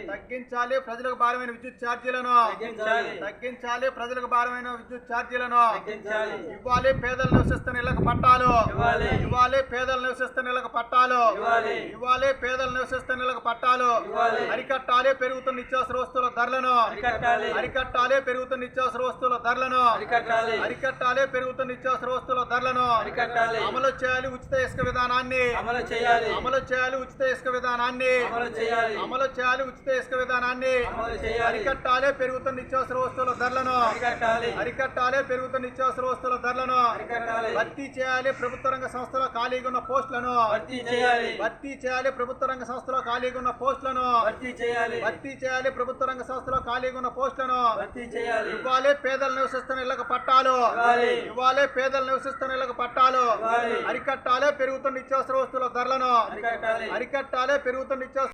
తగ్గించాలి ప్రజలకు భారమైన విద్యుత్ ఛార్జీలను తగ్గించాలి ప్రజలకు భారమైన విద్యుత్ ఛార్జీలను ఇవ్వాలి పేదలు నివసిస్తున్న ఇళ్లకు పట్టాలు ఇవ్వాలి పేదలు నివసిస్తున్న ఇళ్లకు పట్టాలు ఇవ్వాలి పేదలు నివసిస్తున్న ఇళ్లకు పట్టాలు అరికట్టాలి పెరుగుతున్న నిత్యావసర వస్తువుల ధరలను అరికట్టాలి పెరుగుతున్న నిత్యావసర వస్తువుల ధరలను అరికట్టాలి పెరుగుతున్న నిత్యావసర వస్తువుల ధరలను అమలు చేయాలి ఉచిత ఇసుక విధానాన్ని అమలు చేయాలి ఉచిత ఇసుక విధానాన్ని అమలు చేయాలి ఉచిత ఇసుక విధానాన్ని అరికట్టాలి పెరుగుతున్న నిత్యావసర వస్తువుల ధరలను అరికట్టాలి పెరుగుతున్న నిత్యావసర వస్తువుల ధరలను భర్తీ చేయాలి ప్రభుత్వ రంగ సంస్థలో ఖాళీగా ఉన్న పోస్టులను భర్తీ చేయాలి ప్రభుత్వ రంగ సంస్థలో ఖాళీగా ఉన్న పోస్టులను భర్తీ చేయాలి ప్రభుత్వ రంగ సంస్థలో ఖాళీగా ఉన్న పోస్టులను ఇవ్వాలి పేదలు నివసిస్తున్న ఇళ్లకు పట్టాలు ఇవ్వాలి పేదలు నివసిస్తున్న ఇళ్లకు పట్టాలు అరికట్టాలి పెరుగుతున్న నిత్యావసర వస్తువుల ధరలను అరికట్టాలి పెరుగుతున్న నిత్యావసర